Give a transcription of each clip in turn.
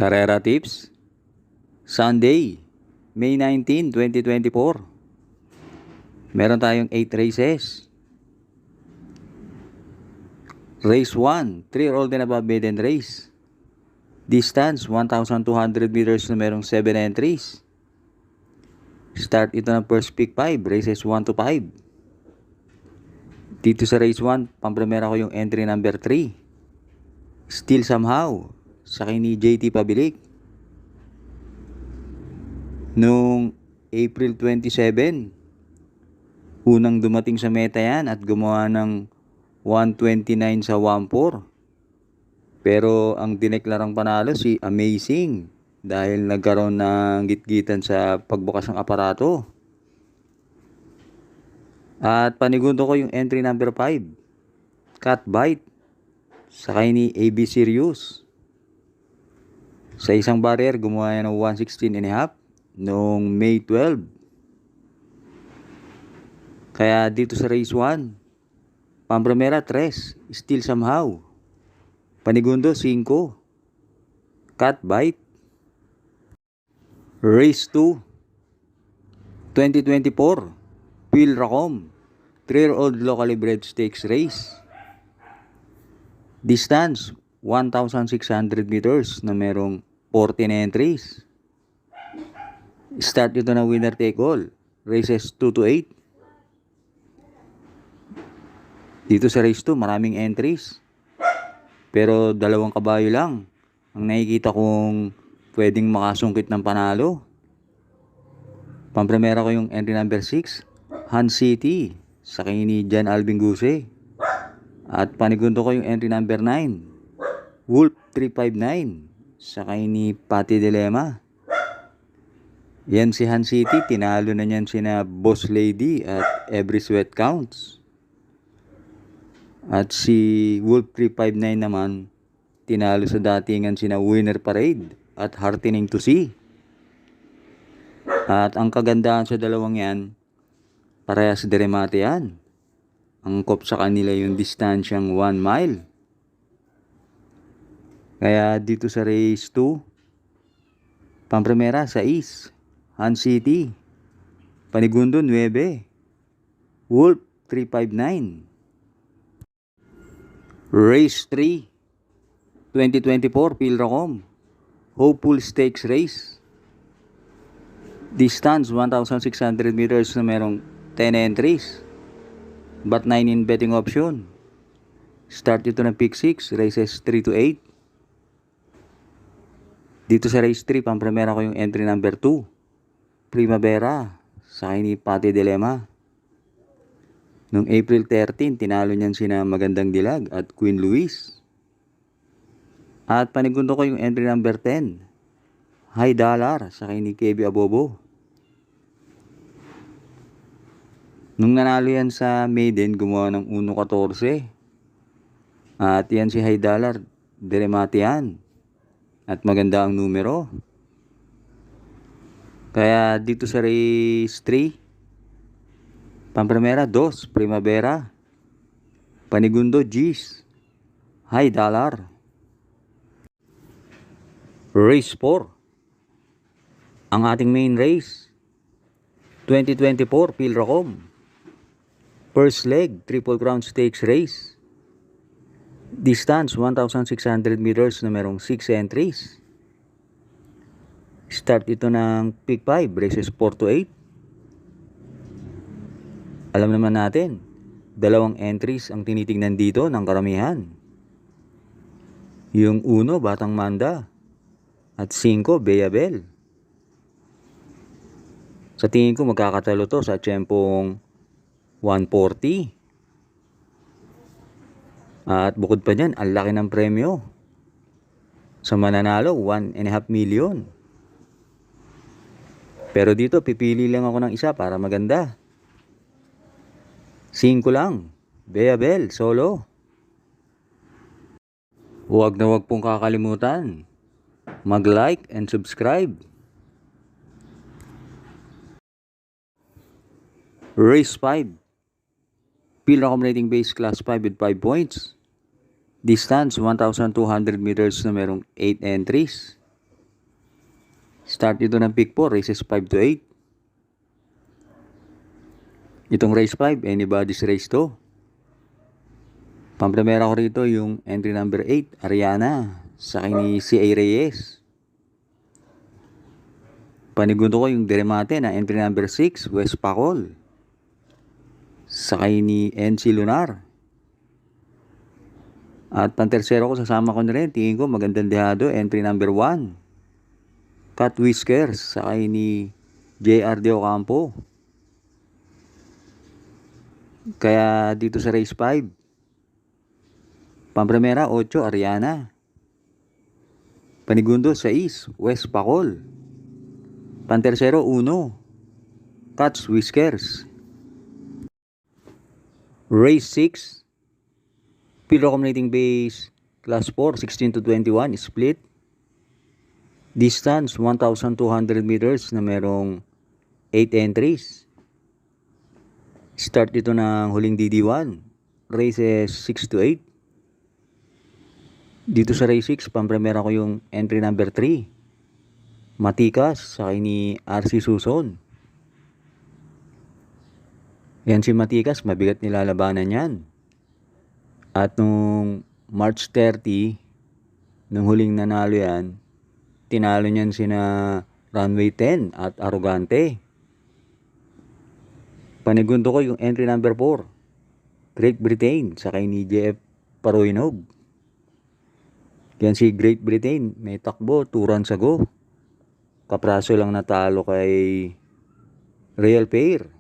Carrera Tips, Sunday, May 19, 2024. Meron tayong 8 races. Race 1, 3-year-old and above maiden race. Distance, 1,200 meters na merong 7 entries. Start ito ng first pick 5, races 1 to 5. Dito sa race 1, pampremera ko yung entry number 3. Still Somehow, sa ni JT Pabilik. Noong April 27, unang dumating sa meta yan at gumawa ng 129 sa 1-4. Pero ang dineklarang panalo si Amazing dahil nagkaroon ng gitgitan sa pagbukas ng aparato. At panigundo ko yung entry number 5, Cat Bite, sa ni AB Sirius. Sa isang barrier, gumawa yan ng 116.5 noong May 12. Kaya dito sa race 1, pampremera 3, Still Somehow. Panigundo 5, Cat Bite. Race 2, 2024, Phil Racom, 3-year-old locally bred stakes race. Distance, 1,600 meters na merong 14 entries. Start ito na winner take all, races 2 to 8. Dito sa race 2, maraming entries. Pero 2 kabayo lang ang nakikita kong pwedeng makasungkit ng panalo. Pampremera ko yung entry number 6, Han City, sa ni Jan Alvin Guse. At panigundo ko yung entry number 9, Wolf 359, sa ni Pati Dilema. Yan si Han City, tinalo na niyan sina Boss Lady at Every Sweat Counts. At si Wolf 359 naman, tinalo sa datingan sina Winner Parade at Heartening to See. At ang kagandahan sa dalawang yan, parehas deremate yan. Angkop sa kanila yung distansyang 1 mile. Kaya dito sa race 2, pampremera 6, Han City. Panigundo 9, Wolf 359. Race 3, 2024, Phil Racom, Hopeful Stakes Race. Distance 1,600 meters na merong 10 entries, but 9 in betting option. Start ito ng pick 6, races 3 to 8. Dito sa race 3, pampremera ko yung entry number 2, Primavera, sa ni Pati Dilema. Noong April 13, tinalo niyan sina Magandang Dilag at Queen Louise. At panigundo ko yung entry number 10, High Dollar, sa ni KB Abobo. Nung nanalo yan sa maiden, gumawa ng 1.14. At yan si High Dollar, deremate yan. At maganda ang numero. Kaya dito sa race 3, pampremera 2, Primavera. Panigundo G's, High Dollar. Race 4, ang ating main race, 2024, Phil Racom. First leg, Triple Crown Stakes Race. Distance, 1,600 meters na merong 6 entries. Start ito ng pick 5, races 4 to 8. Alam naman natin, 2 entries ang tinitingnan dito ng karamihan. Yung 1, Batang Manda, at 5, Beyabel. Sa tingin ko magkakatalo to sa tiyempong 140. At bukod pa dyan, ang laki ng premyo. Sa mananalo, 1.5 million. Pero dito, pipili lang ako ng isa para maganda. 5 lang, Beyabel, solo. Huwag na huwag pong kakalimutan mag-like and subscribe. Race 5, Phil Racom rating base class 5 with 5 points. Distance 1,200 meters na merong 8 entries. Start ito ng pick 4, races 5 to 8. Itong race 5, anybody's race to. Pampremera ko rito yung entry number 8, Ariana, sa akin ni C.A. Reyes. Panigundo ko yung Deremate na entry number 6, West Pacol, sa akin ni NC Lunar. At pantersero ko, sasama ko na rin, tingin ko magandang dehado, entry number 1, Cat Whiskers, sa akin ni J.R. De Ocampo. Kaya dito sa race 5, pampremera 8, Ariana. Panigundo 6, West Pacol. Pantersero 1, Cats Whiskers. Race 6, Pilo Accumulating Base Class 4, 16 to 21, split. Distance 1,200 meters na merong 8 entries. Start dito ng huling DD1, races 6 to 8. Dito sa race 6, pampremera ko yung entry number 3, Matikas, sa akin ni RC Suson. Yan si Matikas, mabigat nilalabanan yan. At nung March 30, nung huling nanalo yan, tinalo niyan sina Runway 10 at Arrogante. Panigundo ko yung entry number 4, Great Britain, sa akin ni JF Paroinog. Yan si Great Britain, may takbo, 2 runs ago. Kapraso lang natalo kay Real Pair.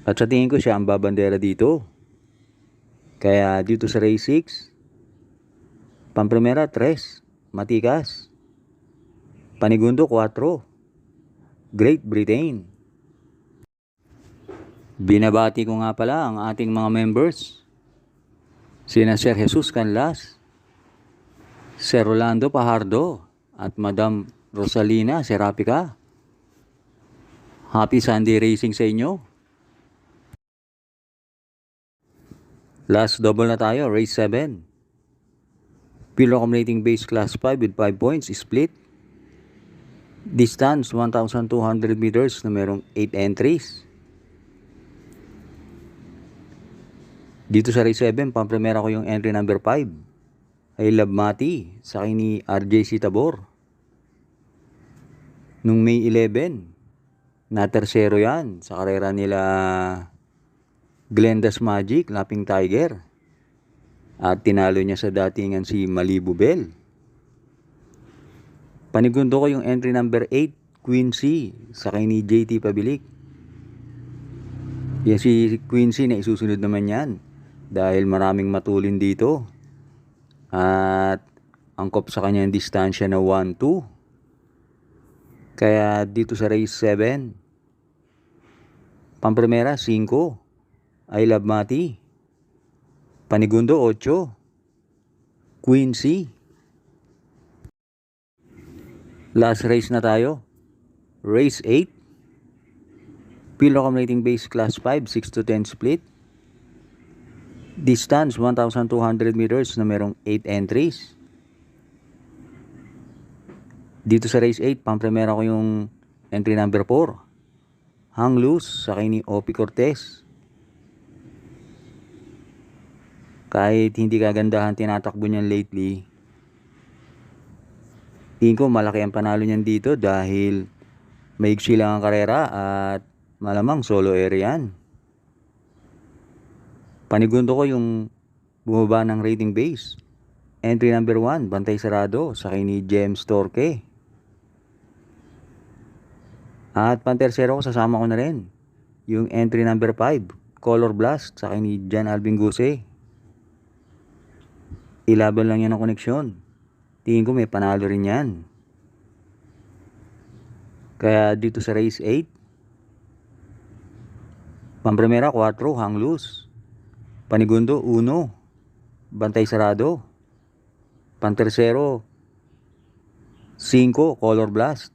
At sa tingin ko siya ang babandera dito. Kaya dito sa race 6, pampremera 3, Matikas. Panigundo 4, Great Britain. Binabati ko nga pala ang ating mga members. Sina Sir Jesus Canlas, Sir Rolando Pajardo, at Madam Rosalina Serapica. Happy Sunday racing sa inyo. Last double na tayo, race 7. Pilo Accumulating Base Class 5 with 5 points, split. Distance 1,200 meters na merong 8 entries. Dito sa race 7, pampremera ko yung entry number 5, I Love Mati, sa akin ni RJC Tabor. Nung May 11, na tersero yan sa karera nila Glenda's Magic, Lapping Tiger. At tinalo niya sa datingan si Malibu Bell. Panigundo ko yung entry number 8, Quincy, sa akin ni JT Pabilik. Yan si Quincy na isusunod naman yan, dahil maraming matulin dito. At angkop sa kanya yung distansya na 1-2. Kaya dito sa race 7, pampremera 5, I Love Mati. Panigundo 8, Quincy. Last race na tayo, race 8. Pilo Accumulating Base Class 5, 6 to 10 split. Distance 1,200 meters na merong 8 entries. Dito sa race 8, pampremera ko yung entry number 4, Hang Loose, sa akin ni Opi Cortez. Kahit hindi kagandahan tinatakbo niyan lately, tingin ko malaki ang panalo niyan dito dahil maigsi lang ang karera at malamang solo area yan. Panigundo ko yung bumaba ng rating base, entry number 1, Bantay Sarado, sa akin ni James Torque. At pantersero ko, sasama ko na rin yung entry number 5, Color Blast, sa akin ni Jan Alvin Guse. Ilaban lang yan ang koneksyon. Tingin ko may panalo rin yan. Kaya dito sa race 8, pampremera 4, Hang Loose. Panigundo 1, Bantay Sarado. Pantersero 5, Color Blast.